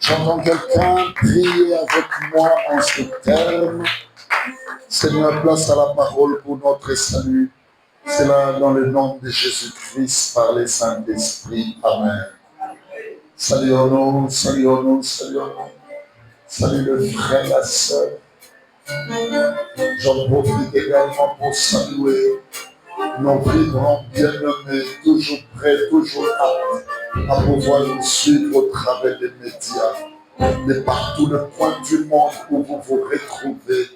J'entends quelqu'un prier avec moi en ce terme. Seigneur, place à la parole pour notre salut. C'est là dans le nom de Jésus-Christ par le Saint-Esprit. Amen. Saluons-nous, saluons-nous, saluons-nous. Salut le frère, la sœur. J'en profite également pour saluer nos vibrants bien-aimés, toujours prêts, toujours aptes à pouvoir nous suivre au travers des médias. De partout le point du monde où vous vous retrouvez,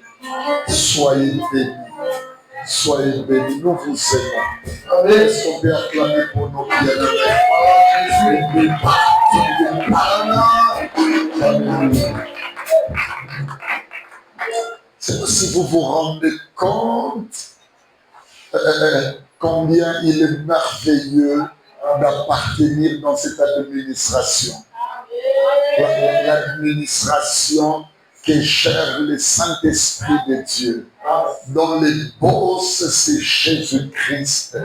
soyez bénis. Soyez bénis, nous vous aimons. Est-ce qu'on peut acclamer pour nos bien-aimés? C'est pas si vous vous rendez compte combien il est merveilleux d'appartenir dans cette administration. L'administration que gère le Saint-Esprit de Dieu, dont les boss c'est Jésus-Christ.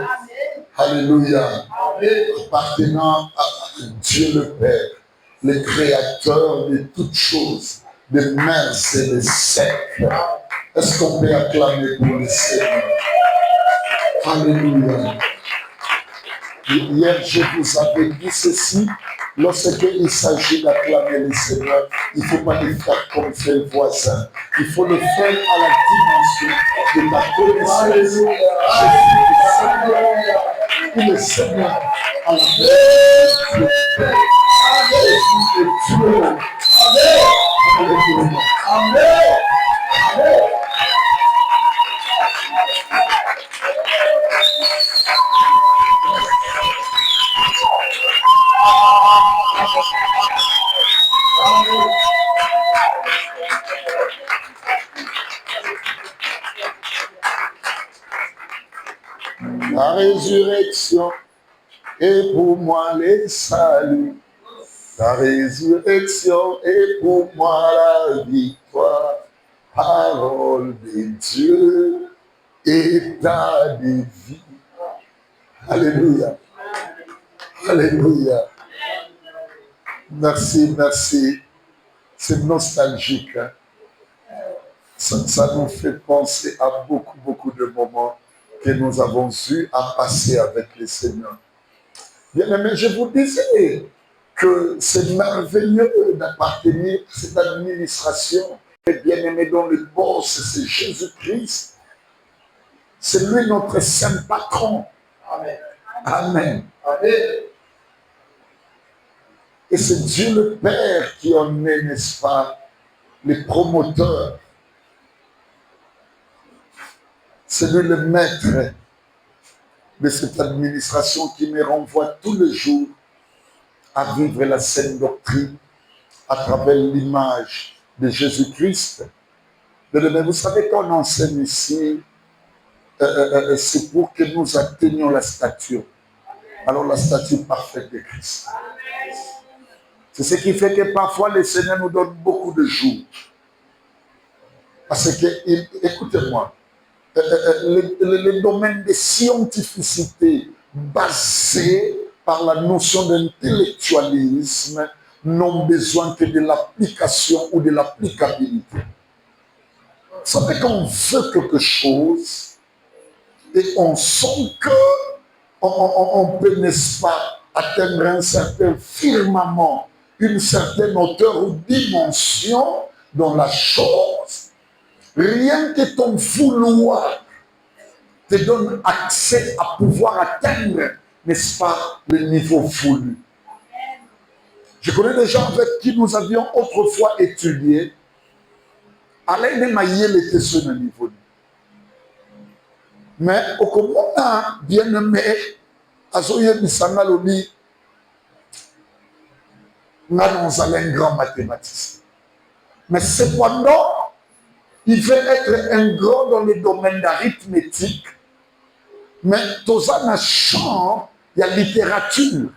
Alléluia. Appartenant à Dieu le Père, le Créateur de toutes choses, des mers et des siècles. Est-ce qu'on peut acclamer pour le Seigneur? Alléluia. Hier, je vous avais dit ceci. Lorsqu'il s'agit d'acclamer le Seigneur, il ne faut pas le faire comme fait le voisin. Il faut le faire à la dimension de la connaissance. Il est Seigneur à la paix. Amen. Amen. La résurrection est pour moi le salut. La résurrection est pour moi la victoire. Parole de Dieu, état de vie. Alléluia. Alléluia. Merci, merci. C'est nostalgique. Hein? Ça nous fait penser à beaucoup de moments que nous avons eu à passer avec le Seigneur. Bien aimé, je vous disais que c'est merveilleux d'appartenir à cette administration. Et bien aimé, dont le boss, c'est Jésus-Christ. C'est lui notre saint patron. Amen. Amen. Amen. Et c'est Dieu le Père qui en est, n'est-ce pas, les promoteurs. C'est lui le maître de cette administration qui me renvoie tous les jours à vivre la saine doctrine à travers l'image de Jésus-Christ. Mais vous savez qu'on enseigne ici, c'est pour que nous atteignions la stature. Alors la stature parfaite de Christ. C'est ce qui fait que parfois le Seigneur nous donne beaucoup de jours. Parce que, écoutez-moi, le domaine de scientificité basé par la notion d'intellectualisme n'ont besoin que de l'application ou de l'applicabilité. Vous savez qu'on veut quelque chose et on sent qu'on peut, n'est-ce pas, atteindre un certain firmament, une certaine hauteur ou dimension dans la chose. Rien que ton vouloir te donne accès à pouvoir atteindre, n'est-ce pas, le niveau voulu. Je connais des gens avec qui nous avions autrefois étudié. Alain Nemaïel était sur le niveau. Mais au Komona, bien aimé, Azoye Bisangalobi, nous avons un grand mathématicien. Mais cependant, il veut être un grand dans le domaine d'arithmétique, mais tout ça n'a chant, il y a littérature,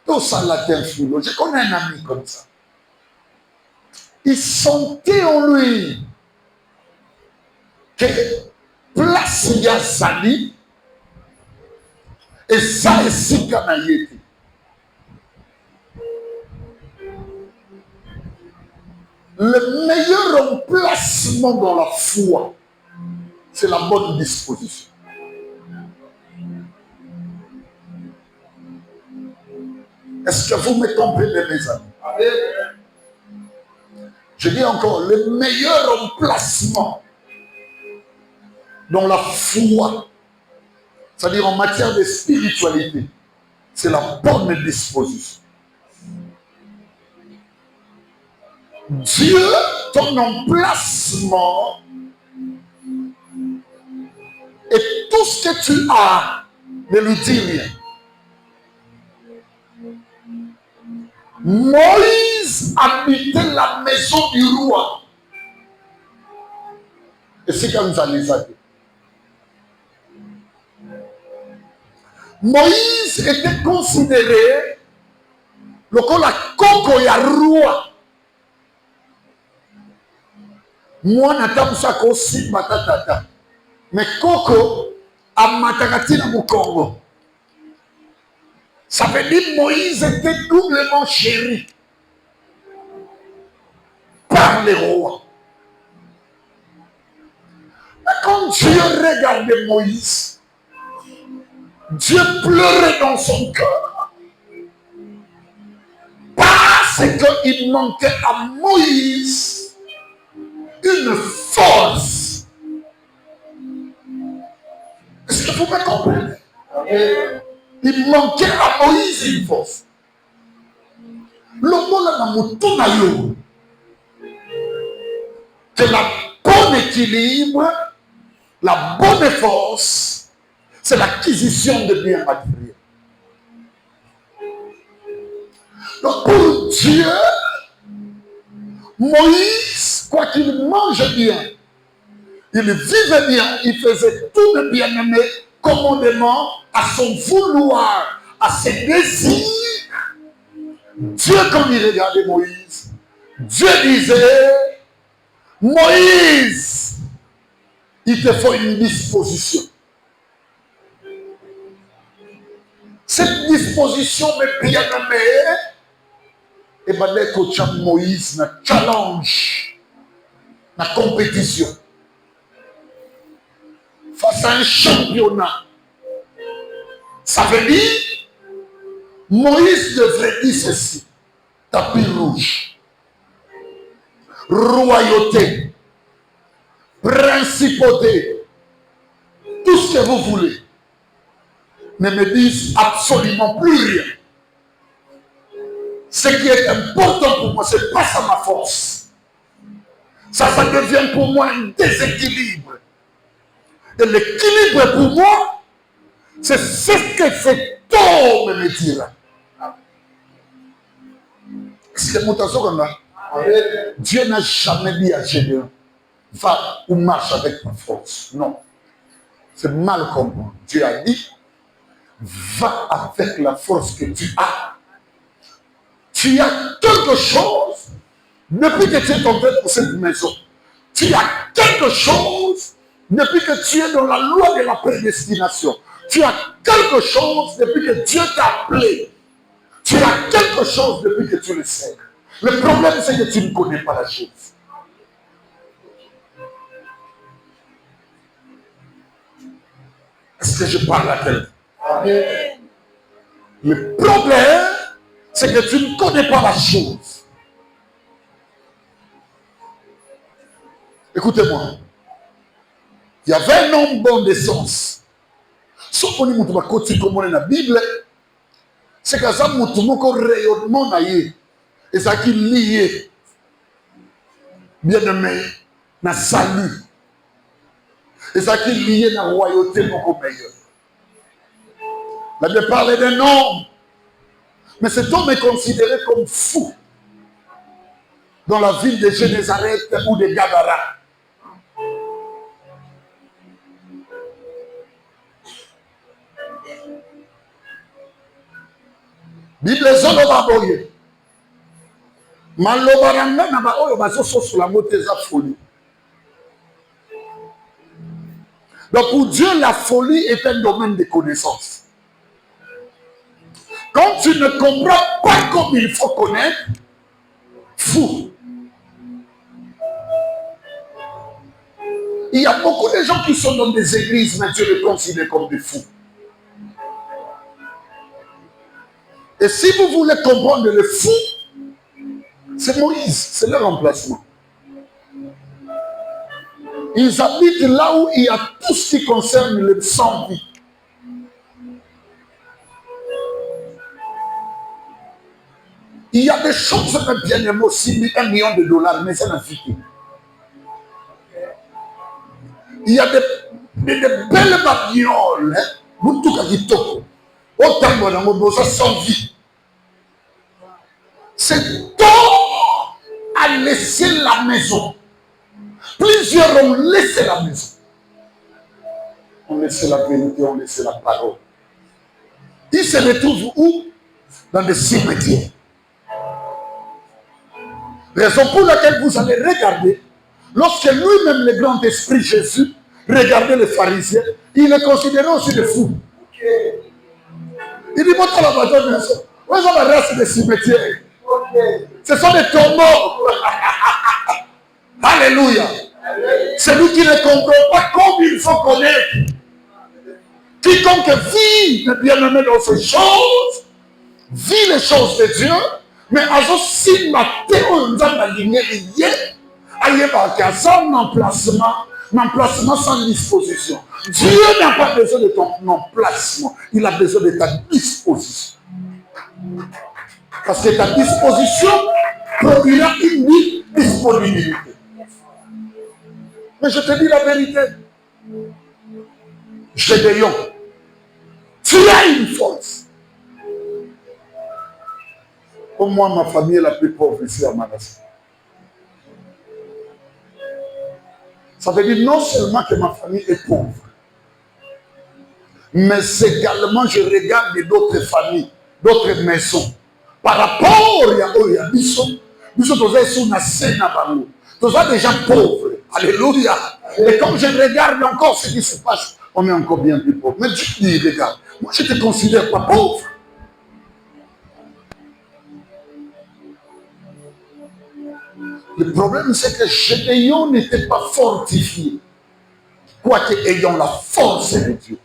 tout ça latin philo. Je connais un ami comme ça. Il sentait en lui que place il y a Zali et ça est si canayeti. le meilleur emplacement dans la foi, c'est la bonne disposition. Est-ce que vous me comprenez, mes amis? Je dis encore, le meilleur emplacement dans la foi, c'est-à-dire en matière de spiritualité, c'est la bonne disposition. Dieu, ton emplacement et tout ce que tu as, ne lui dis rien. Moïse habitait la maison du roi. Et c'est comme ça les a dit. Moïse était considéré comme la coco ya roi. Moi, natamsa aussi matatata. Mais coco a matakati na Congo. Ça veut dire Moïse était doublement chéri par les rois. Mais quand Dieu regardait Moïse, Dieu pleurait dans son cœur. Parce qu'il manquait à Moïse une force. Est-ce que vous me comprenez? Il manquait à Moïse une force. Que la bonne équilibre, la bonne force, c'est l'acquisition de biens matériels. Donc pour Dieu, Moïse, quoi qu'il mange bien, il vivait bien, il faisait tout le bien-aimé commandément à son vouloir, à ses désirs. Dieu, quand il regardait Moïse, Dieu disait, Moïse, il te faut une disposition. Cette disposition, mes bien-aimés, et bien, dès que Moïse na challenge, na compétition, face à un championnat, ça veut dire, Moïse devrait dire ceci, tapis rouge, royauté, principauté, tout ce que vous voulez, ne me disent absolument plus rien. Ce qui est important pour moi, ce n'est pas ça ma force. Ça devient pour moi un déséquilibre. Et l'équilibre pour moi, c'est ce que cet homme me dira. Est-ce que mon Dieu n'a jamais dit à Gédéon, va ou marche avec ma force. Non. C'est mal compris. Dieu a dit, va avec la force que tu as. Tu as quelque chose, depuis que tu es tombé pour cette maison, tu as quelque chose, depuis que tu es dans la loi de la prédestination. Tu as quelque chose depuis que Dieu t'a appelé. Tu as quelque chose depuis que tu le sais. Le problème, c'est que tu ne connais pas la chose. Est-ce que je parle à quelqu'un? Le problème, c'est que tu ne connais pas la chose. Écoutez-moi. Il y avait un homme bon d'essence. Sauf qu'on dit que la Bible, c'est que ça un rayonnement et ça qui est lié, bien aimé, na salut. Et ça qui est lié à la royauté beaucoup meilleure. La Bible parlait d'un homme. Mais cet homme est considéré comme fou dans la ville de Génézareth ou de Gadara. Bible zoloba boye. Maloba ranga na ba oyo bazoso sur la motte za folie. Donc pour Dieu, la folie est un domaine de connaissance. Quand tu ne comprends pas comme il faut connaître, fou. Il y a beaucoup de gens qui sont dans des églises, mais Dieu les considère comme des fous. Et si vous voulez comprendre le fou, c'est Moïse, c'est leur emplacement. Ils habitent là où il y a tout ce qui concerne le sans-vie. Il y a des choses bien aimées aussi, $1 million, mais ça n'a fini. Il y a des belles babioles, autant sans vie. C'est tôt à laisser la maison. Plusieurs ont laissé la maison. On laissait la vérité, on laissait la parole. Ils se retrouvent où? Dans des cimetières. Raison pour laquelle vous allez regarder, lorsque lui-même, le grand esprit Jésus, regardait les pharisiens, il les considérait aussi des fous. Il dit, votre laboratoire, où est-ce qu'on reste des cimetières? Ce sont des tombeaux. Alléluia. Celui qui ne comprend pas comme il faut connaître. Quiconque vit le bien-aimé dans ces choses, vit les choses de Dieu, mais aussi Matthéo aligné emplacement sans disposition. Dieu n'a pas besoin de ton emplacement, il a besoin de ta disposition. Parce que ta disposition produira une disponibilité. Mais je te dis la vérité. Gédéon, tu as une force. Comme moi, ma famille est la plus pauvre ici à Manasseh. Ça veut dire non seulement que ma famille est pauvre, mais également je regarde d'autres familles, d'autres maisons. Par rapport à Bisson, tous des gens pauvres. Alléluia. Et comme je regarde encore ce qui se passe, on est encore bien plus pauvre. Mais Dieu dit, regarde, moi je ne te considère pas pauvre. Le problème, c'est que Gédéon n'était pas fortifié, quoique ayant la force de Dieu.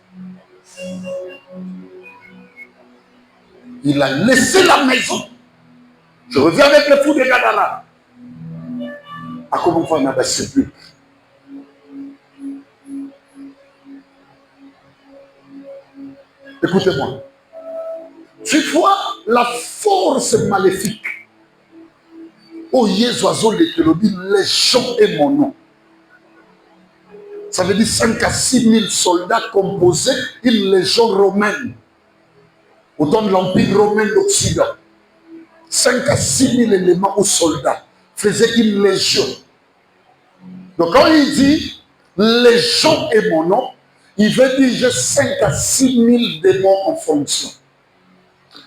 Il a laissé la maison. Je reviens avec le fou de Gadara. À comment on a plus. Écoutez-moi. Tu vois la force maléfique. Oh, Jésus, les gens est mon nom. Ça veut dire 5 à 6 000 soldats composaient une légion romaine. Au temps de l'Empire romain d'Occident. 5 à 6 000 éléments ou soldats faisaient une légion. Donc quand il dit légion est mon nom, il veut dire j'ai 5 à 6 000 démons en fonction.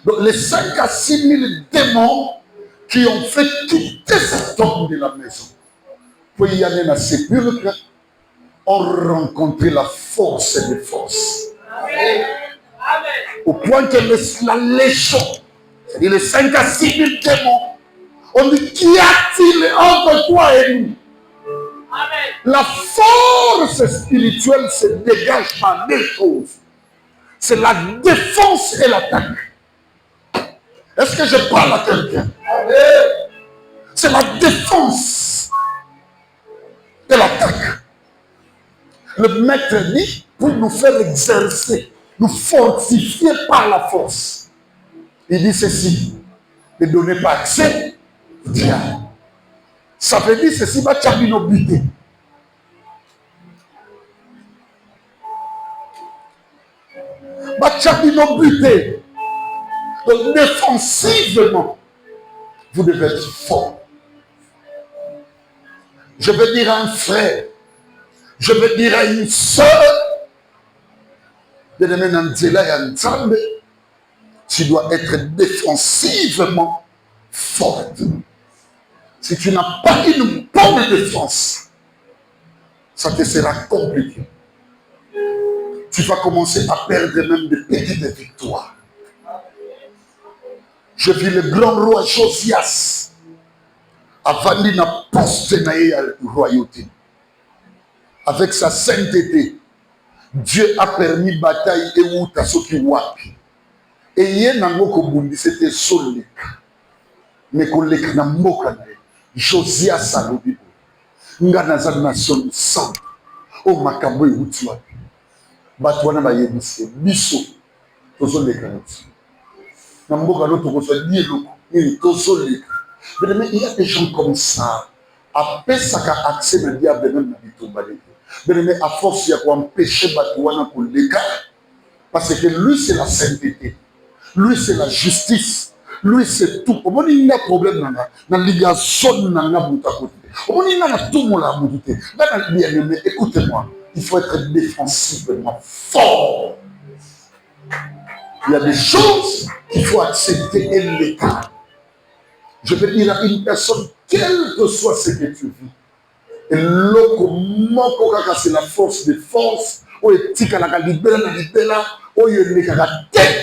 Donc les 5 à 6 000 démons qui ont fait quitter cet homme de la maison. Pour y aller dans la sépulcre, ont rencontré la force des forces. Amen. Au point que la légion, c'est-à-dire les 5 à 6 000 démons, on dit qu'y a-t-il entre toi et nous? Amen. La force spirituelle se dégage par deux choses. C'est la défense et l'attaque. Est-ce que je parle à quelqu'un? C'est la défense et l'attaque. Le maître dit pour nous faire exercer, nous fortifier par la force. Il dit ceci, ne donnez pas accès au diable. Ça veut dire ceci, va tchabino buter. Va tchabino buter. Donc défensivement, vous devez être fort. Je veux dire à un frère, je veux dire à une soeur, tu dois être défensivement forte. Si tu n'as pas une bonne défense, ça te sera compliqué. Tu vas commencer à perdre même des petites victoires. Je vis le grand roi Josias avant de poste de la royauté. avec sa sainteté, Dieu a permis bataille et où t'as ce qui wapi. Et hier, c'était solide. Mais qu'on l'ait na mokane, Josias Salobibo, Nganaza nation sang, oh makambo et outua, Batouana Bayebisi, Bisso, Tozo les carottes. Namokano Tozo Nielo, il Tozo les. Mais il y a des gens comme ça. Après ça, qu'a accès le diable même dans l'Itobalé. Mais à force, il y a quoi empêcher Batouana pour l'écart. Parce que lui, c'est la sainteté. Lui, c'est la justice. Lui, c'est tout. Comment il y a un problème dans la ligaison dans la boutique à côté. Comment il y a tout le monde à boutique. Bien-aimé, écoutez-moi. Il faut être défensivement fort. Il y a des choses qu'il faut accepter et l'écart. Je veux dire à une personne, quel que soit ce que tu vis, et l'autre, c'est la force des forces.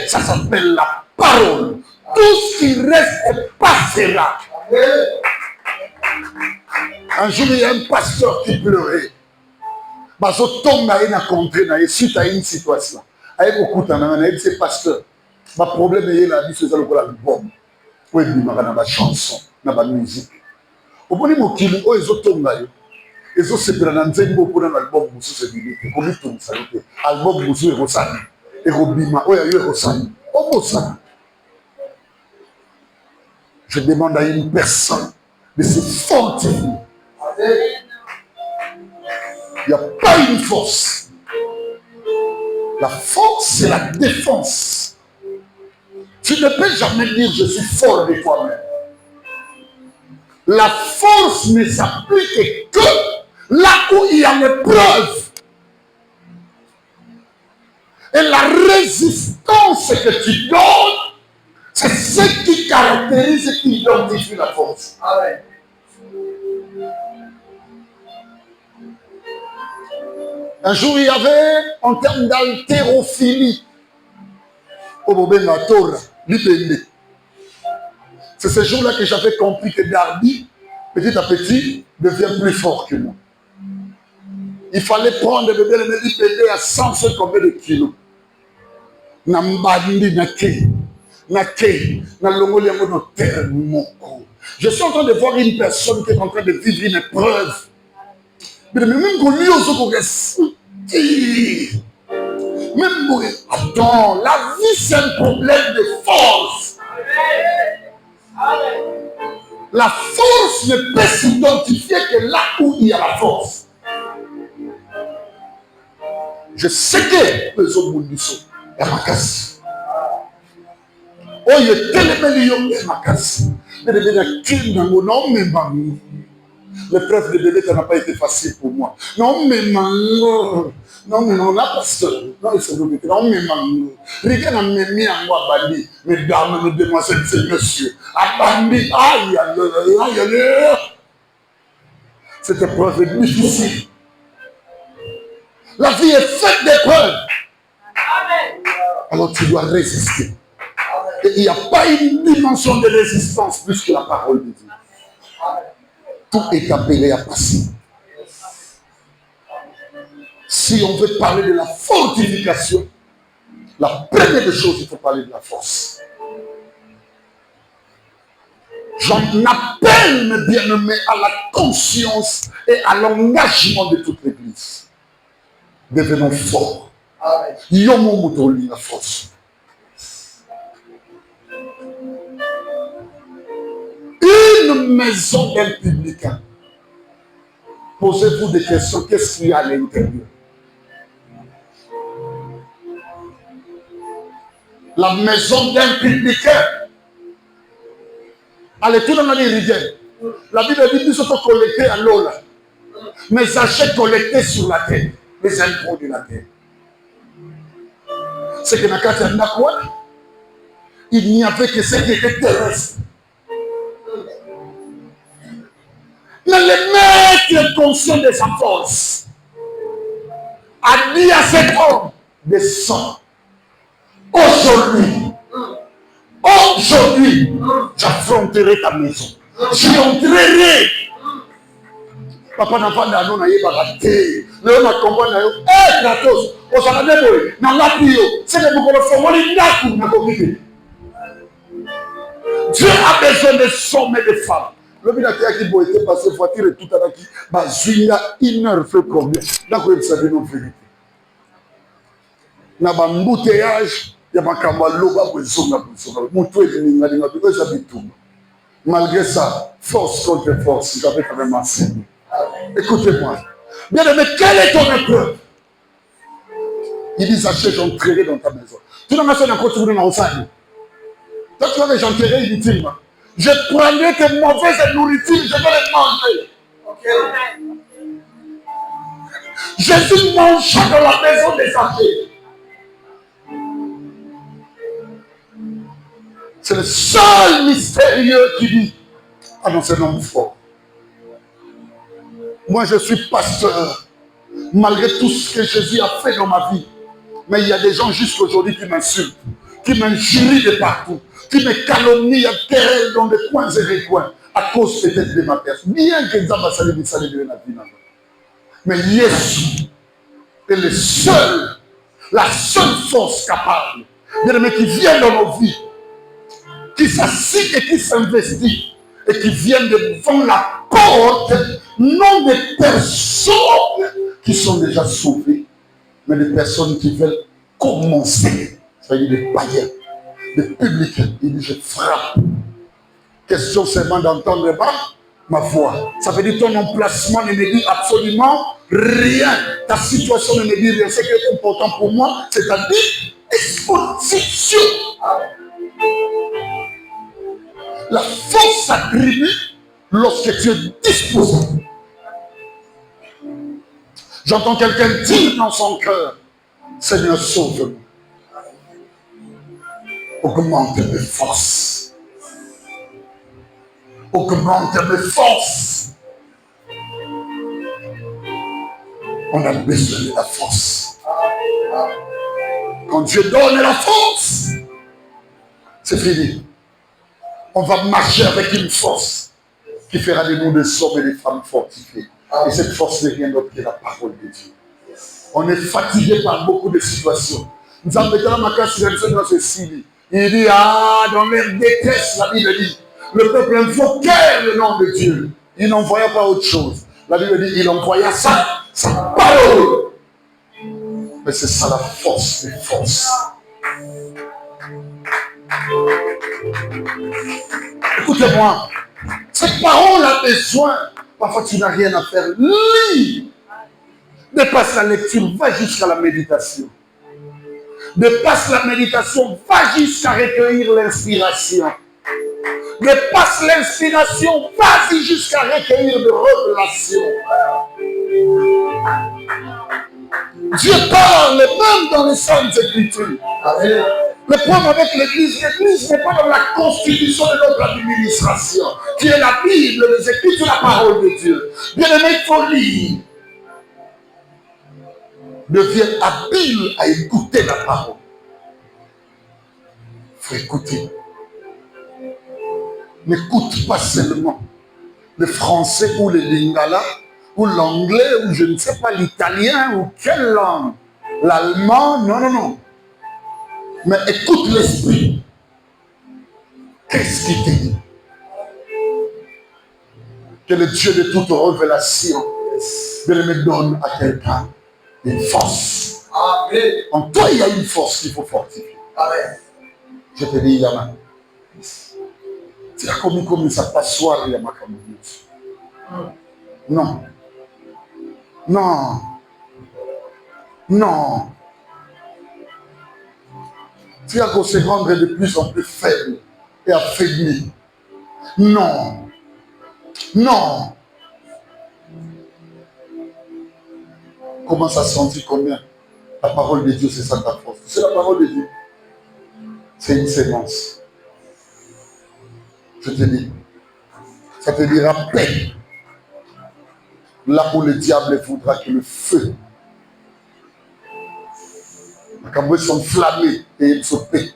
Ça s'appelle la parole. Tout ce qui reste passera. Un jour, il y a un pasteur qui pleurait. Suite à une situation. Avec beaucoup de ces pasteurs. Ma problème est là, c'est ça le bon. Oui, il y a des chansons, il y a des musique. Au bout de kilo, ils ont tombé. Ils ont séparé dans un album, album Moussou et Rosani. Et Robima, oh, il y a eu Rosani. Oh, Rosani. Je demande à une personne de se fortifier. Il n'y a pas une force. La force, c'est la défense. Tu ne peux jamais dire je suis fort de toi-même. La force ne s'applique que là où il y a l'épreuve. Et la résistance que tu donnes, c'est ce qui caractérise et qui identifie la force. Amen. Un jour, il y avait, en termes d'haltérophilie, c'est ce jour-là que j'avais compris que Darby, petit à petit, devient plus fort que moi. Il fallait prendre le bébé l'IPD à 100 combien de kilos. Je suis en train de voir une personne qui est en train de vivre une épreuve. Mais même quand lui aussi, même attends, la vie c'est un problème de force. La force ne peut s'identifier que là où il y a la force. Je sais que les hommes sont à ma casse. Oh, il y a tellement de gens à ma casse. Mais l'épreuve de bébé, ça n'a pas été facile pour moi. Non, mais non, là, pasteur. Non, il s'est dit, non, mais regarde, mis en moi, Bandi, mesdames, mesdemoiselles et messieurs. À Bandi, aïe, aïe, aïe. Cette épreuve est difficile. La vie est faite d'épreuves. Alors tu dois résister. Et il n'y a pas une dimension de résistance plus que la parole de Dieu. Tout est appelé à passer. Si on veut parler de la fortification, la première des choses, il faut parler de la force. J'en appelle, mes bien-aimés, à la conscience et à l'engagement de toute l'Église. Devenons forts. Yomo Moutoli, la force. Une maison d'un publicain. Posez-vous des questions. Qu'est-ce qu'il y a à l'intérieur? La maison d'un publicain. Allez, tout le monde est rivière. La Bible dit qu'ils sont collectés à l'eau là. Mais sachez collectés sur la terre. Les impôts de la terre. C'est que il n'y avait que ce qui était terrestre. Mais le maître conscient de sa force a dit à cet homme, descends. Aujourd'hui, j'affronterai ta maison. J'y entrerai. Papa n'a pas d'anneau, n'a pas raté. Le ma comprendre, eh, Kratos, on s'en a déboulé. N'a pas pu, c'est que vous connaissez, on est d'accord, n'a pas compris. Dieu a besoin de sommes et de femmes. Le binateur qui doit être passé voiture et tout à l'heure qui va jouer une heure fait combien? D'accord, il s'agit de nos vérités. N'a pas embouteillage, il y a pas qu'à l'eau, malgré ça, force contre force, j'avais quand même assez. Écoutez-moi. Bien aimé, quelle est ton épreuve? Il dit, achète, j'entrerai dans ta maison. Tu n'as pas fait encore tourner dans le salle. Toi, tu vas que j'enterrai inutilement. Je prendrai tes mauvaises nourritures, je vais les manger. Okay. Jésus mange dans la maison des âgés. C'est le seul mystérieux qui dit, ah non, c'est un homme fort. Moi, je suis pasteur, malgré tout ce que Jésus a fait dans ma vie. Mais il y a des gens jusqu'à aujourd'hui qui m'insultent, qui m'injurient de partout, qui me calomnient à terre dans des coins et des coins, à cause peut-être de ma personne. Bien que Dieu m'a salué de la vie. Mais Jésus est le seul, la seule force capable, bien aimé, qui vient dans nos vies, qui s'assied et qui s'investit, et qui vient devant la porte, non des personnes qui sont déjà sauvées, mais des personnes qui veulent commencer. C'est-à-dire des païens, des publicains. Il dit, je frappe. Question seulement d'entendre ma voix. Ça veut dire ton emplacement ne me dit absolument rien. Ta situation ne me dit rien. Ce qui est important pour moi, c'est-à-dire exposition. La force s'attribue lorsque tu es disposé. J'entends quelqu'un dire dans son cœur, Seigneur, sauve-moi. Augmente mes forces. Augmente mes forces. On a besoin de la force. Quand Dieu donne la force, c'est fini. On va marcher avec une force qui fera de nous des hommes et des femmes fortifiés. Et cette force n'est rien d'autre que la parole de Dieu. On est fatigué par beaucoup de situations. Nous avons été dans ma classe dans ceci. Il dit, ah, dans leur détresse, la Bible dit, le peuple invoquait le nom de Dieu. Il n'envoya pas autre chose. La Bible dit, il envoya ça, sa parole. Mais c'est ça la force des forces. Écoutez-moi, cette parole a besoin. Parfois, tu n'as rien à faire. Lis. Dépasse la lecture, va jusqu'à la méditation. Dépasse la méditation, va jusqu'à recueillir l'inspiration. Dépasse l'inspiration, vas-y jusqu'à recueillir de révélations. Dieu parle même dans les Saintes Écritures. Le problème avec l'Église n'est pas dans la constitution de notre administration, qui est la Bible, les Écritures, la parole de Dieu. Bien aimé, il faut lire. Deviens habile à écouter la parole. Il faut écouter. N'écoute pas seulement le français ou le lingala, ou l'anglais, ou je ne sais pas, l'italien, ou quelle langue. L'allemand, non. Mais écoute l'esprit. Qu'est-ce qu'il te dit? Que le Dieu de toute révélation me donne à quelqu'un une force. Amen. En toi, il y a une force qu'il faut fortifier. Amen. Je te dis, Yama. C'est comme ça passe soir, Yama. Non. Tu as qu'à se rendre de plus en plus faible et affaibli. Non. Comment ça sentit combien? La parole de Dieu, c'est ça ta force. C'est la parole de Dieu. C'est une sémence. Je te dis. Ça te dira paix. Là où le diable voudra que le feu. Quand vous s'enflammer et il se paix.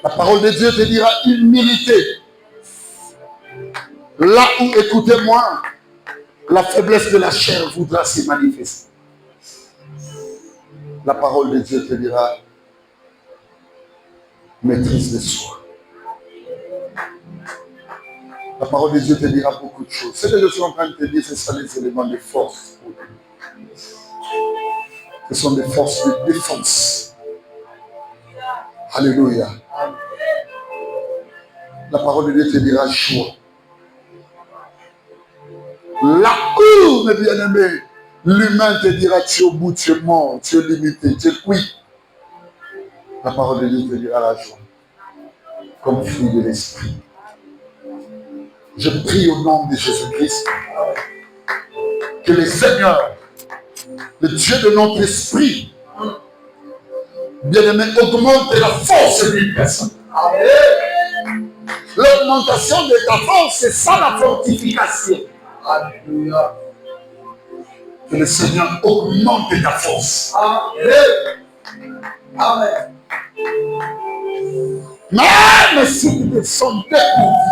La parole de Dieu te dira humilité. Là où, écoutez-moi, la faiblesse de la chair voudra se manifester. La parole de Dieu te dira, maîtrise de soi. La parole de Dieu te dira beaucoup de choses. Ce que je suis en train de te dire, c'est ça les éléments de force. Ce sont des forces de défense. Alléluia. La parole de Dieu te dira joie. Là où, mes bien-aimés, l'humain te dira tu es au bout, tu es mort, tu es limité, tu es cuit. La parole de Dieu te dira la joie. Comme fruit de l'esprit. Je prie au nom de Jésus-Christ que le Seigneur, le Dieu de notre esprit, bien-aimé, augmente la force d'une personne. L'augmentation de ta force, c'est ça la fortification. Alléluia. Que le Seigneur augmente ta force. Amen. Amen. Même si tu te sens dépourvu,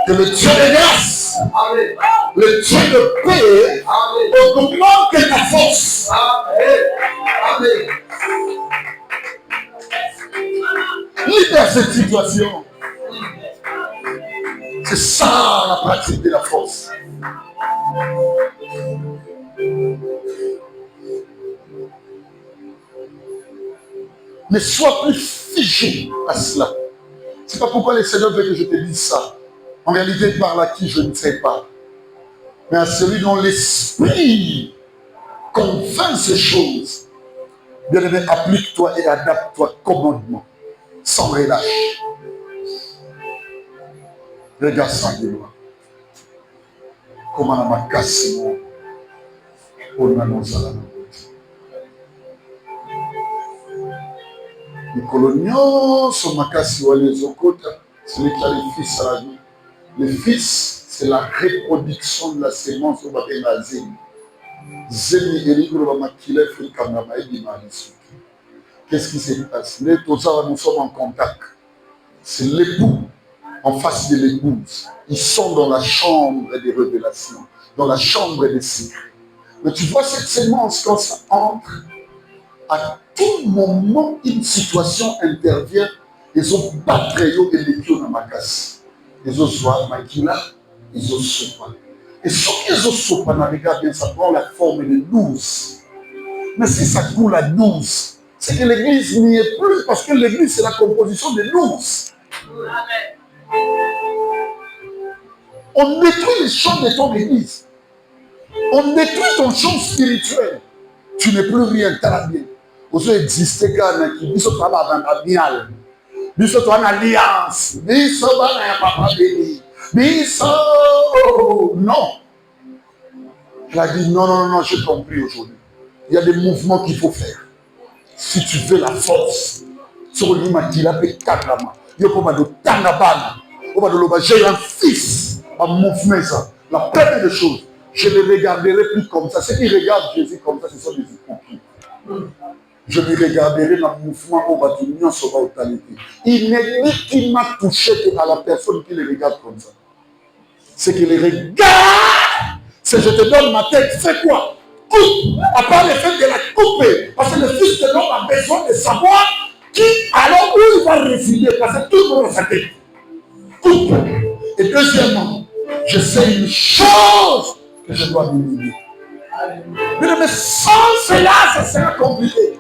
que le Dieu de grâce, amen, le Dieu de paix, amen, augmente ta force. Amen. Amen. Libère cette situation. C'est ça la pratique de la force. Ne sois plus figé à cela. C'est pas pourquoi le Seigneur veut que je te dise ça. En réalité, par là qui je ne sais pas. Mais à celui dont l'esprit convainc ces choses. Bien aimé, applique-toi et adapte-toi commandement. Sans relâche. Regarde ça de loin. Comment on m'a cassé. On a nos alamans. Les coloniaux sont makasi ou les okota. Celui qui a les fils à la vie. Les fils, c'est la reproduction de la sémence au Babéna Zéni. Zéni et l'Igro Makile fait Kamama et Dimalisou. Qu'est-ce qui se passe? Les Tozara, nous sommes en contact. C'est l'époux en face de l'épouse. Ils sont dans la chambre des révélations, dans la chambre des secrets. Mais tu vois cette sémence quand ça entre, à tout moment, une situation intervient, ils ont battu et les pieds dans ma casse. Ils ont soif, maquilla, ils ont sopa. Et ce qu'ils ont sopa, regarde bien, ça prend la forme de 12. Mais si ça coule à 12, c'est que l'église n'y est plus, parce que l'église, c'est la composition de 12. On détruit les champs de ton église. On détruit ton champ spirituel. Tu n'es plus rien, tu as bien. Vous existez quand même, vous êtes en bien. Vous êtes en alliance. Vous êtes en papa béni. Non. Elle a dit non, j'ai compris aujourd'hui. Il y a des mouvements qu'il faut faire. Si tu veux la force, sur l'imaginaire, il faut que tu aies j'ai un fils, un mouvement, ça. La première des choses, je ne les regarderai plus comme ça. Ceux qui regardent Jésus comme ça, ce sont des hypocrites. Je les regarderai dans le mouvement où l'union sera totalité. Il n'est ni qui m'a touché qu'à la personne qui les regarde comme ça. C'est qu'il les regarde. C'est je te donne ma tête, fais quoi? Coupe. À part le fait de la couper. Parce que le Fils de l'homme a besoin de savoir qui, alors où il va résider. Parce que tout le monde a sa tête. Coupe. Et deuxièmement, je sais une chose que je dois diminuer. Mais sans cela, ça sera compliqué.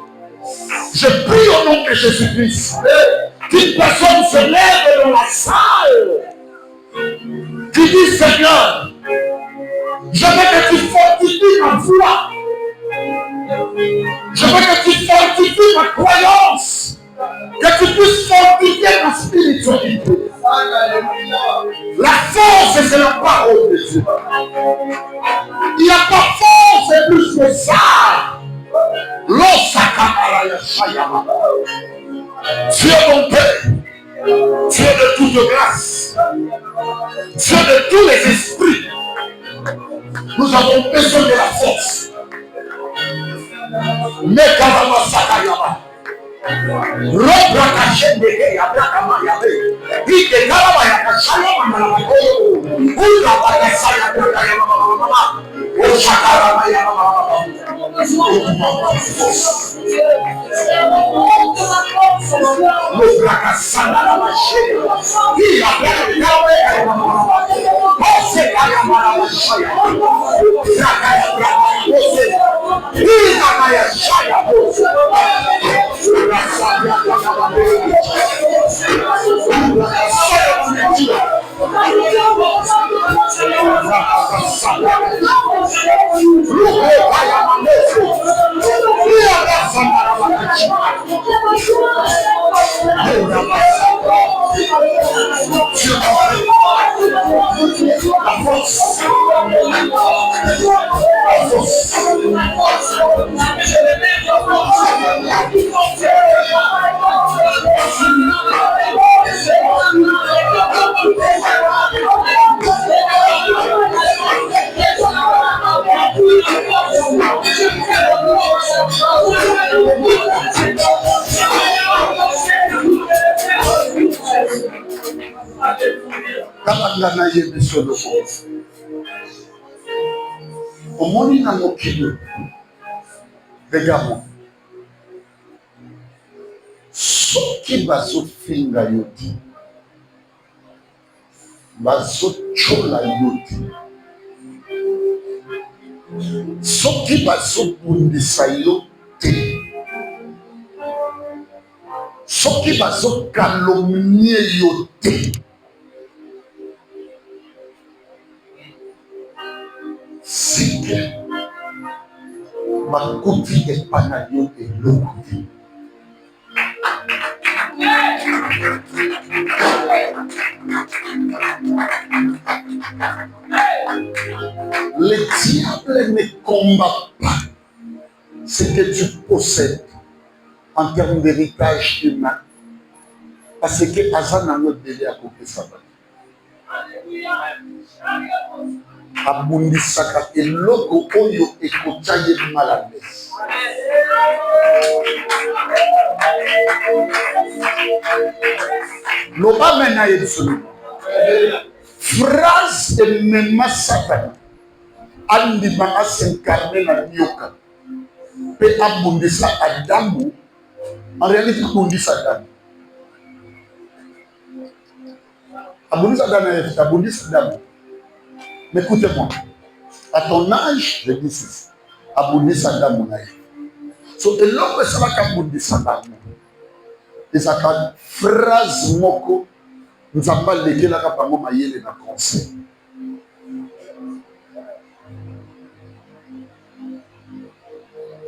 Je prie au nom de Jésus-Christ qu'une personne se lève dans la salle qui dit Seigneur, je veux que tu fortifies ma foi. Je veux que tu fortifies ma croyance. Que tu puisses fortifier ma spiritualité. La force, c'est la parole de Dieu. Il n'y a pas force et plus que ça. Dieu mon Père, Dieu de toute grâce, Dieu de tous les esprits, nous avons besoin de la force. Robra kashende ke ya braka mayabe. Ike kala ya kashaya mama. Ula baya saya braka ya mama. O shakara maya mama. Robra kasana la mashende. Iya braka yawe ya mama. Ose kaya mama shaya. Braka ya braka. Ose. Iya maya shaya. Regarde-moi. Soki bazofinga yo te, bazochola yo te, soki bazobundisa yo te, soki bazokalomnie yo te, sike bakuti epana yo eloko te. Le diable ne combat pas ce que tu possèdes en termes d'héritage humain. Parce que Azan a notre délai à côté ça. Abundisaka eloko oyo ekotaye malades. Loba mena yebsolo. Phrase de même Satan. Andi manga s'incarner na nyoka. Pe abundisa Adamu. En réalité, abundisa Adamu. Abundisa Adamu. Mais écoutez-moi. À ton âge, je dis ceci. Abundisa Adamu na ye. So, eloko esalaka abundisa Adamu. Ezaka phrase moko. Nzamba lekelaka bango mayele na conseil.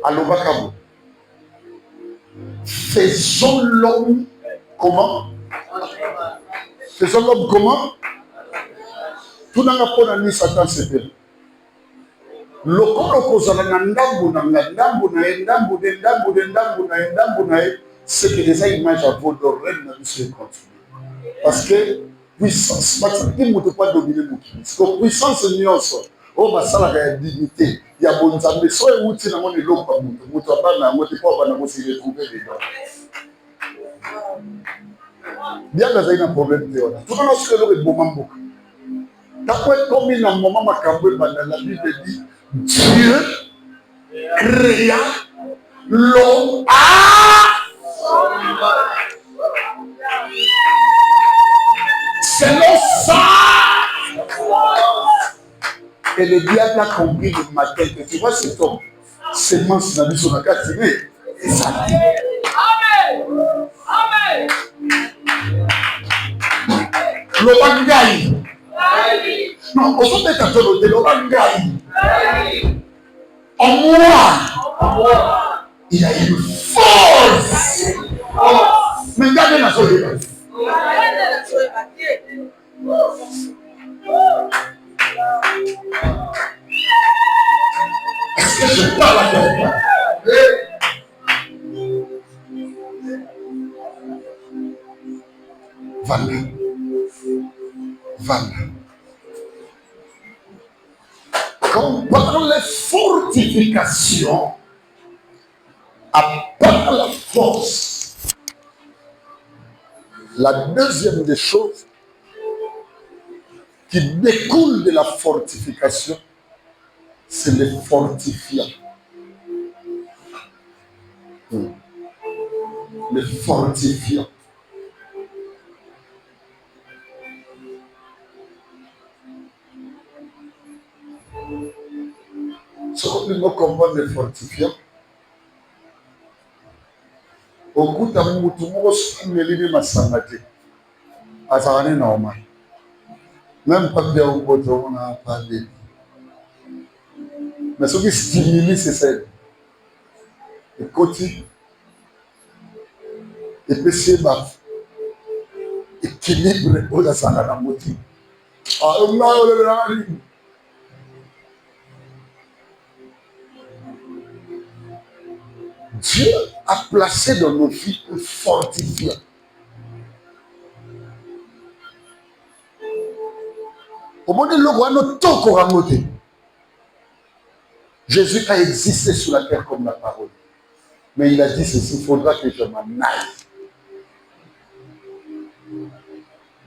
Alobakabo. Faisons l'homme comment? Faisons l'homme comment? Tout n'a pas ni Satan s'épelle. Lokolo kozala na ndambu na ndambu na c'est que les images à vos d'oreilles n'a plus continuer. Parce que puissance, parce que ne peut pas dominer mon qui. Parce que puissance nyonso, oh ma sala la dignité, il y a bon zambe, so e wuti na moni lopa mutu abana ngote kwa bana ngosi retrouver dedans. Bien dans un problème de on. Tout le monde se le bon mambo. D'après comme il a un moment macabre dans la Bible dit Dieu créa l'homme à selon ça. Et le diable a compris le matin que tu vois cet homme, semence dans son académie. Et ça. Amen. Amen. Le bangaï. Non, au fond de ta zone, le bangaï. En moi, il a une force. Mais regardez la zone. Est-ce que je parle à quelqu'un? Voilà. Quand par les fortifications, à part la force, La deuxième des choses qui découle de la fortification, c'est le fortifiant. Le fortifiant. Ce que nous comprenons le fortifiant, au bout d'un moment, tout le monde se met à s'engager. À s'arrêter normal. Même pas bien au bout, on n'a pas de. Mais ce qui stimule, c'est ça. Le côté. Et puis c'est ma équilibre aux assaillants dans le motif. Dieu a placé dans nos vies un fortifiant. Au moment où Jésus a existé sur la terre comme la parole. Mais il a dit ceci, il faudra que je m'en aille.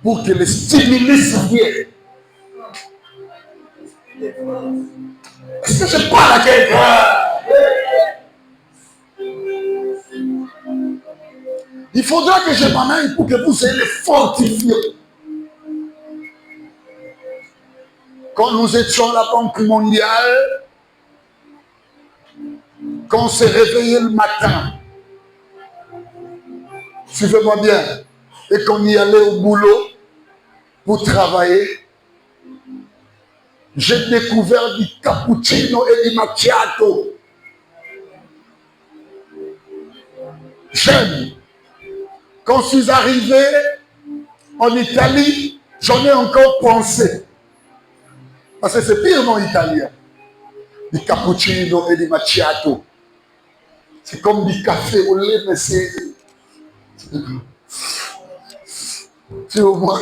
Pour que les stimulus viennent. Est-ce que je parle à quelqu'un? Il faudra que je m'en aille pour que vous soyez les fortifiés. Quand nous étions à la Banque mondiale, quand on s'est réveillé le matin, suivez-moi bien, et qu'on y allait au boulot pour travailler, j'ai découvert du cappuccino et du macchiato. J'aime. Quand je suis arrivé en Italie, j'en ai encore pensé. Parce que c'est pire non italien. Du cappuccino et du macchiato. C'est comme du café au lait, mais c'est au moins,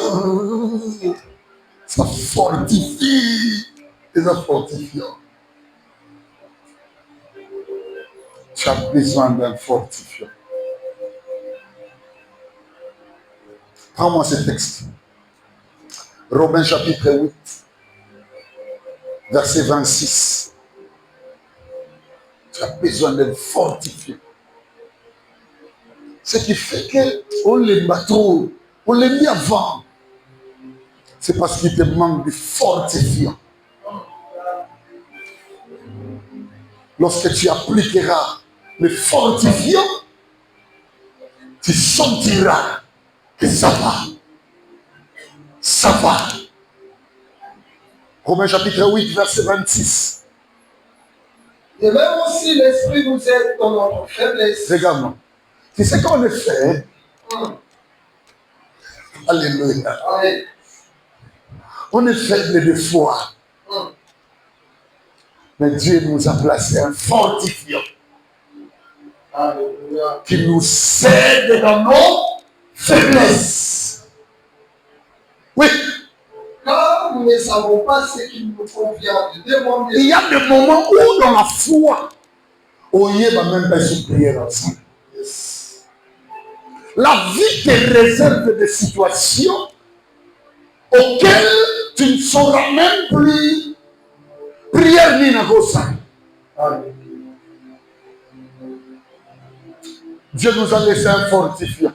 ça fortifie. Et ça fortifie. Tu as besoin d'un fortifiant. Prends-moi ce texte. Romains chapitre 8, verset 26. Tu as besoin d'un fortifiant. Ce qui fait qu'on les bat trop, on les met avant. C'est parce qu'il te manque du fortifiant. Lorsque tu appliqueras le fortifiant, tu sentiras que ça va. Ça va. Romains chapitre 8, verset 26. Et même aussi l'Esprit nous aide dans notre faiblesse. Regarde-moi. Tu sais qu'on est fait. Alléluia. Amen. On est faible de foi. Mais Dieu nous a placé un fortifiant. Alléluia. Qui nous aide dans nos faiblesses. Oui. Car nous ne savons pas ce qu'il nous convient de demander. Il y a des moments où dans la foi, on y va même pas se prier ensemble. La vie te réserve des situations auxquelles tu ne sauras même plus prière ni nagosa. Dieu nous a laissé un fortifiant.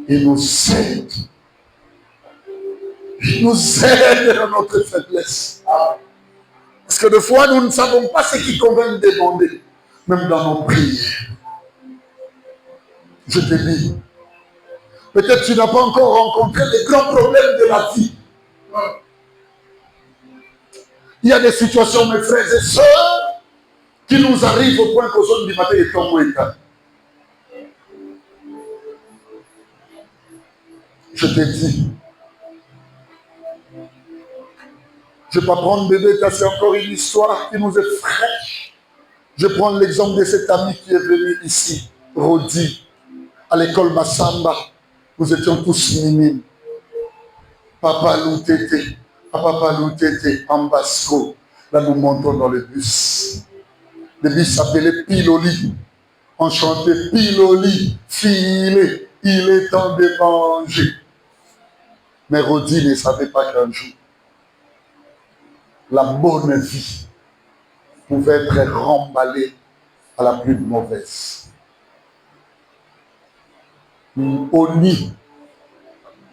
Il nous aide. Il nous aide dans notre faiblesse. Parce que des fois, nous ne savons pas ce qui convient de demander, même dans nos prières. Je te dis, peut-être tu n'as pas encore rencontré les grands problèmes de la vie. Il y a des situations, mes frères et sœurs, qui nous arrivent au point qu'aux zones du matin et tombe état. Je te dis, je ne vais pas prendre bébé, c'est encore une histoire qui nous est fraîche. Je prends l'exemple de cet ami qui est venu ici, Rodi, à l'école Massamba. Nous étions tous minimes. Papa Loutete, en Basco. Là, nous montons dans le bus. Le bus s'appelait Piloli. On chantait Piloli, filé. Il est temps de manger. Mais Rodi ne savait pas qu'un jour, la bonne vie pouvait être remballée à la plus mauvaise. Oni,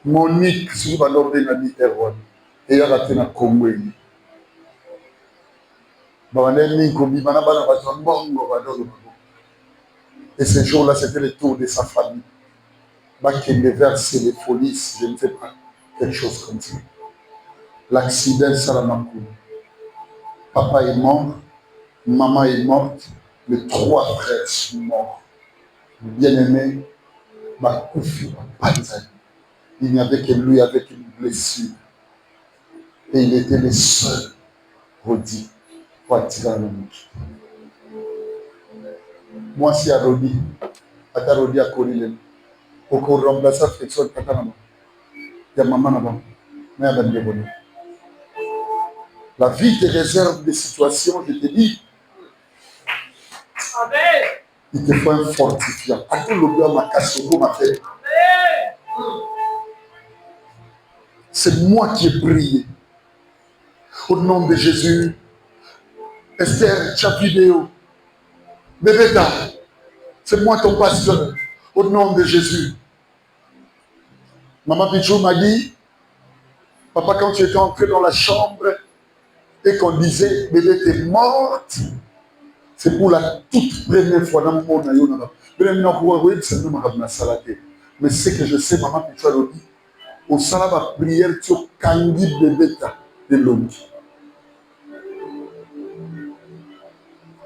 Monique, si vous avez dit Erwan, et il y a raté la Congo. Et ce jour-là, c'était le tour de sa famille. Qu'il déverse les folies, je ne sais pas, quelque chose comme ça. L'accident, ça l'a marqué. Papa est mort, maman est morte, les 3 frères sont morts. Bien-aimé, il n'y avait que lui avec une blessure. Et il était le seul Rodi pour attirer le monde. Moi, si à Rodi, à Rodi à Korilé, au cours de remplacer Flexion Katanama, il y a maman là-bas, mais il y a des. La vie te réserve des situations, je te dis. Amen. Il te faut un fortifiant. C'est moi qui ai prié. Au nom de Jésus. Esther, chat vidéo. Bébéta, c'est moi ton pasteur. Au nom de Jésus. Maman Pichou m'a dit, papa, quand tu étais entré dans la chambre et qu'on disait, bébé, t'es morte, c'est pour la toute première fois dans mon monde. Mais ce que je sais, maman Pichou a dit, au salama prière, tu as kandi bébéta de l'homme.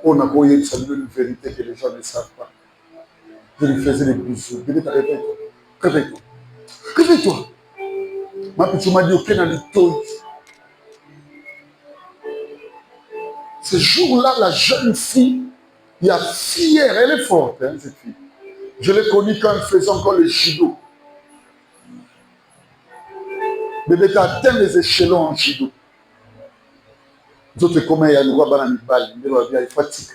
On a voyé une vérité que les gens ne savent pas. Je lui faisais des bisous. Bébéta, réveille-toi. Réveille-toi. Réveille-toi. Ma Pichou m'a dit, ok, dans les taux. Ce jour-là, la jeune fille, il y a fière, elle est forte, hein, cette fille. Je l'ai connue quand elle faisait encore le judo. Bébé, tu as atteint les échelons en judo. D'autres comment il y a une roi bananibal, il fatigue.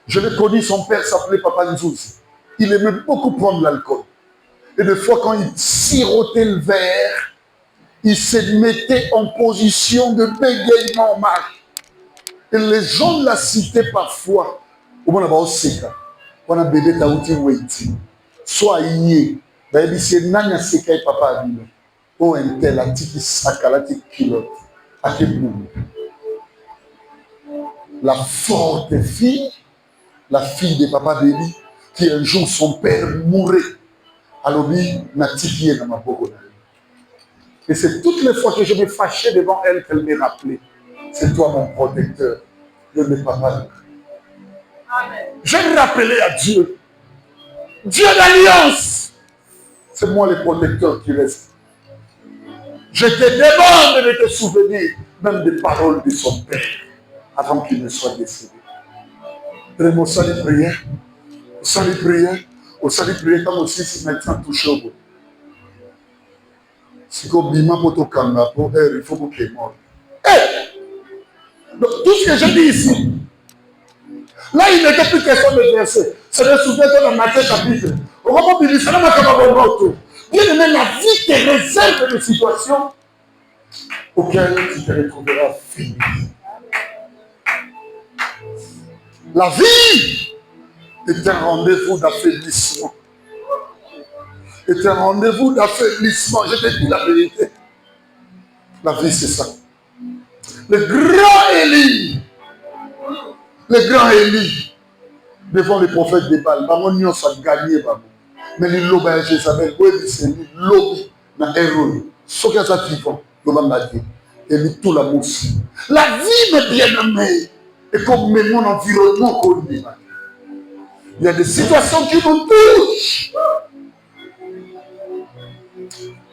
Je l'ai connu, son père s'appelait Papa Nzouzi. Il aimait beaucoup prendre l'alcool. Et des fois, quand il sirotait le verre, il se mettait en position de bégaiement en marche. Et les gens la citaient parfois. On a bébé taouti wait. Soit yé. D'ailleurs, c'est nanya sekai papa abino. Oh, un tel, la tiki saka, la tiki kilote. À quel moment? La forte fille, la fille de papa Béli, qui un jour son père mourait. Alors, n'a tiki dans ma boco. Et c'est toutes les fois que je me fâchais devant elle qu'elle me rappelait. C'est toi mon protecteur. Je ne l'ai pas mal. Je me rappelais à Dieu. Dieu d'alliance. C'est moi le protecteur qui reste. Je te demande de te souvenir même des paroles de son père avant qu'il ne soit décédé. Au salut prière. Au salut prière. Au salut prière comme aussi si maintenant touché au bout. Si comme bima poto kanga pour elle, il faut qu'il est mort. Donc tout ce que je dis ici, là il n'était plus question de verser. C'est le souvenir dans Matthieu chapitre. Au moment où il dit, bien aimé, la vie te réserve des situations auxquelles tu te retrouveras fini. La vie est un rendez-vous d'affaiblissement. Est un rendez-vous d'affaiblissement. Je te dis la vérité. La vie, c'est ça. Le grand Élie, devant les prophètes de Baal, Bamon a gagné. Mais les lobes à Jézabel, c'est les lobes dans Héron. Ce qui est vivant, et les tout la mousse. La vie, mes bien-aimés, est comme mon environnement connu. Il y a des situations qui nous touchent.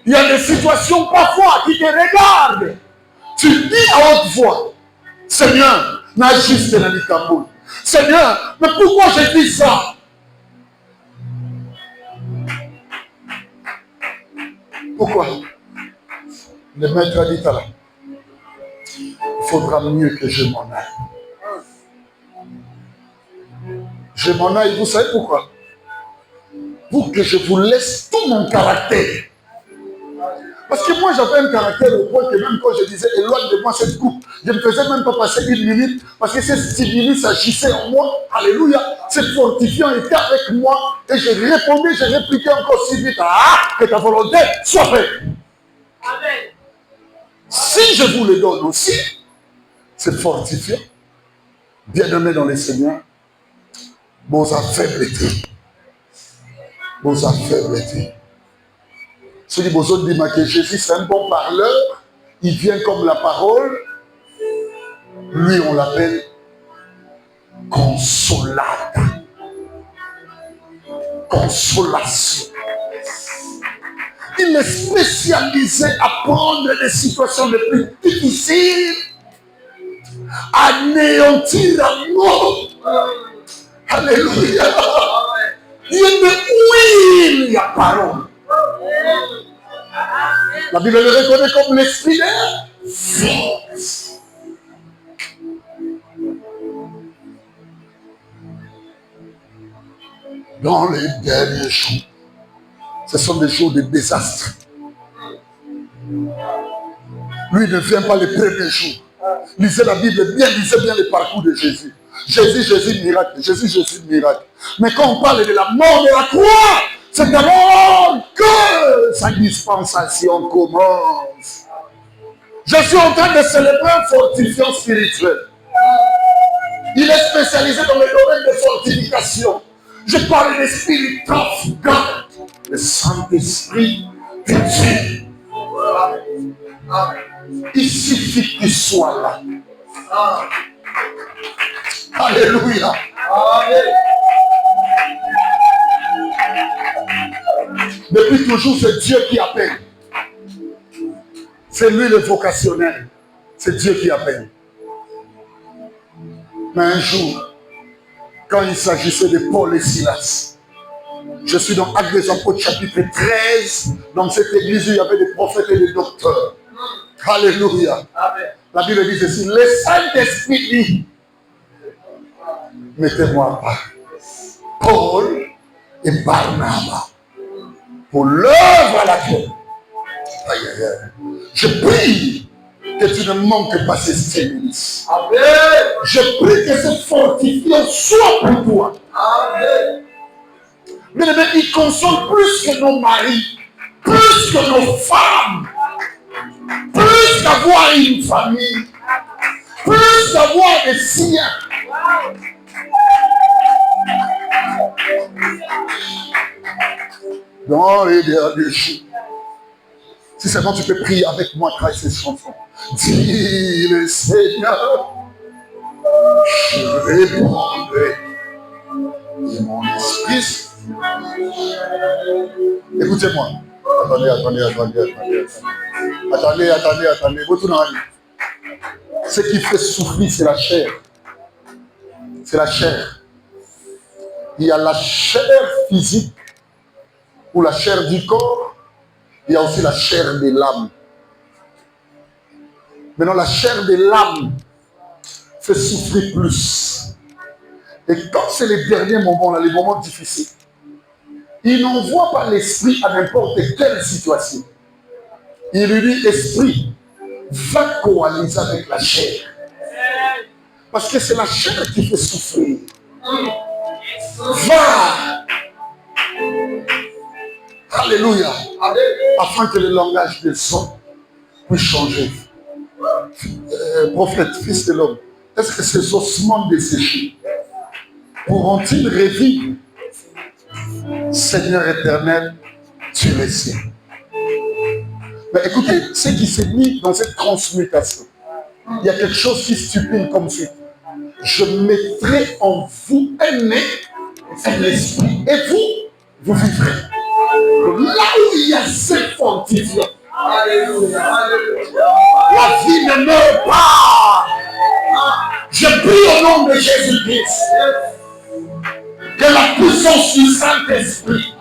Il y a des situations parfois qui te regardent. Tu dis à haute voix, Seigneur, n'a juste dans les cameaux. Seigneur, mais pourquoi je dis ça? Pourquoi? Le maître a dit là, il faudra mieux que je m'en aille. Je m'en aille, vous savez pourquoi? pour que je vous laisse tout mon caractère. Parce que moi, j'avais un caractère au point que même quand je disais « éloigne de moi cette coupe », je ne faisais même pas passer 1 minute parce que ces stimuli s'agissaient en moi. Alléluia. Ce fortifiant était avec moi et je répondais, je répliquais encore si vite. Ah, que ta volonté soit faite. Amen. Si je vous le donne aussi, c'est fortifiant. Bien-aimé dans les Seigneurs, vos affaiblités. Vos affaiblités. Si vous avez dit que Jésus c'est un bon parleur, il vient comme la parole, lui on l'appelle consolata. Consolation. Il est spécialisé à prendre les situations les plus difficiles, anéantir à mort. Alléluia. Il est oui, la parole. La Bible le reconnaît comme l'esprit de force. Dans les derniers jours, ce sont des jours de désastre. Lui ne vient pas les premiers jours. Lisez la Bible bien, lisez bien le parcours de Jésus. Jésus, miracle. Jésus, miracle. Mais quand on parle de la mort de la croix, c'est d'abord que sa dispensation commence. Je suis en train de célébrer un fortifiant spirituel. Il est spécialisé dans le domaine de fortification. Je parle de Spirit of God, le Saint-Esprit de Dieu. Il suffit qu'il soit là. Alléluia. Amen. Depuis toujours, c'est Dieu qui appelle. C'est lui le vocationnel. C'est Dieu qui appelle. Mais un jour, quand il s'agissait de Paul et Silas, je suis dans Actes des Apôtres chapitre 13, dans cette église où il y avait des prophètes et des docteurs. Alléluia. Amen. La Bible dit ceci, le Saint-Esprit dit, mettez-moi à part Paul et Barnabas pour l'œuvre à laquelle je prie que tu ne manques pas ces stimulus. Amen. Je prie que ce fortifiant soit pour toi. Amen. Mais il console plus que nos maris, plus que nos femmes, plus qu'avoir une famille, plus qu'avoir des siens. Dans les derniers jours, si seulement tu peux prier avec moi à travers ces chansons, dis le Seigneur, je répondrai de mon esprit. Écoutez-moi. Attendez. Ce qui fait souffrir, c'est la chair. C'est la chair. Il y a la chair physique ou la chair du corps. Il y a aussi la chair de l'âme. Maintenant, la chair de l'âme fait souffrir plus. Et quand c'est les derniers moments, là, les moments difficiles, il n'envoie pas l'esprit à n'importe quelle situation. Il lui dit, esprit, va coaliser avec la chair. Parce que c'est la chair qui fait souffrir. Va. Alléluia. Afin que le langage des hommes puisse changer. Prophète, fils de l'homme, est-ce que ces ossements desséchés pourront-ils revivre? Seigneur éternel, tu le sais. Mais écoutez, ce qui s'est mis dans cette transmutation, il y a quelque chose qui stupide comme suite. Je mettrai en vous un esprit. Et vous vivrez. Là où il y a ces fortifiants, la vie ne meurt pas. Je prie au nom de Jésus-Christ que la puissance du Saint-Esprit,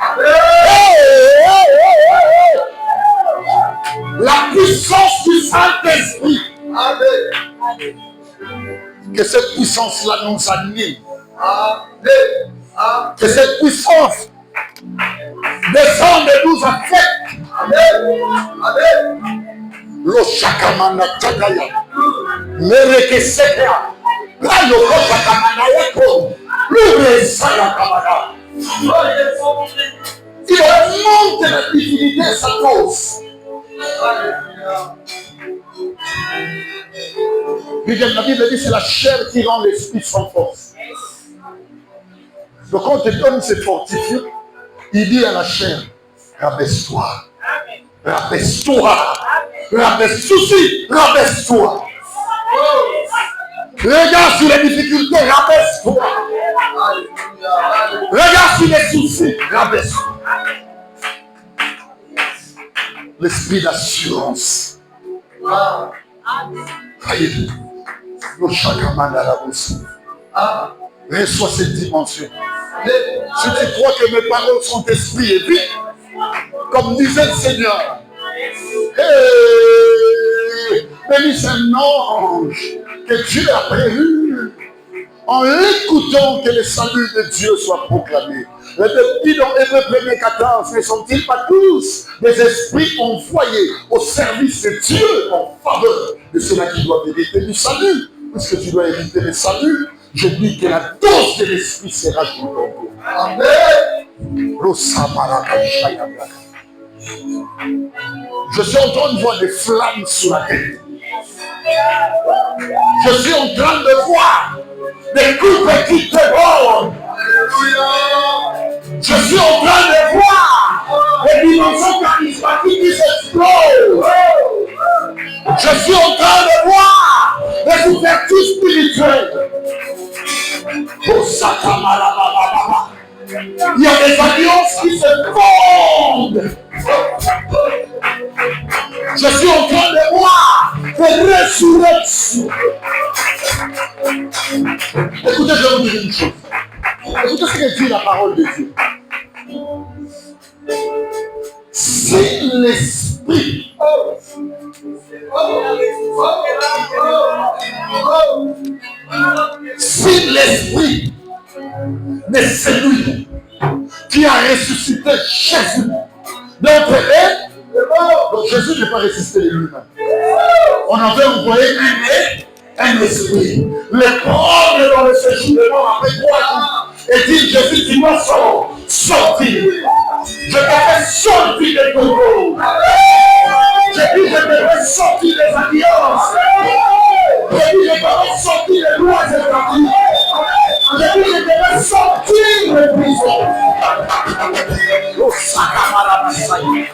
la puissance du Saint-Esprit, que cette puissance-là nous anime, que cette puissance Descends de nous avec. Amen. Amen. Lo shakamana takaya. Mereke sekea. La yoko shakamana yako. L'ouvre saya kamana. Il monte la divinité à sa cause. La Bible dit c'est la chair qui rend l'esprit sans force. Donc quand on te donne ces fortifiés, il dit à la chair, rabaisse-toi, rabaisse-toi, rabaisse-toi. Regarde sur les difficultés, rabaisse-toi. Regarde sur les soucis, rabaisse-toi. L'esprit d'assurance. Reçois cette dimension. Si tu crois que mes paroles sont esprit et vie, comme disait le Seigneur, mais c'est un ange que Dieu a prévu en l'écoutant que le salut de Dieu soit proclamé. Le dit dans Hébreux 1:14, ne sont-ils pas tous des esprits envoyés au service de Dieu en faveur de ceux-là qui doivent hériter du salut? Puisque tu dois hériter le salut, je dis que la dose de l'esprit sera jouée. Amen. Je suis en train de voir des flammes sur la tête. Je suis en train de voir des coupes qui te bordent. Je suis en train de voir des dimensions charismatiques qui s'explosent. Je suis en train de voir des ouvertures spirituelles. Oh, Sakamarababa. Il y a des alliances qui se fondent. Je suis en train de voir des résurrections. Écoutez, je vais vous dire une chose. Écoutez ce que dit la parole de Dieu. Si l'esprit de celui qui a ressuscité Jésus d'entre eux, donc Jésus n'est pas ressuscité de lui-même. On avait envoyé un esprit. Le prendre dans le séjournement après 3 jours et dire Jésus, tu dois sortir. Je te fais sortir des tombeaux. Je dis, je te fais sortir des alliances. Je dis, je te fais sortir des lois établies. Je dis, je te fais sortir des prisons. Oh, Sakamarabasaya.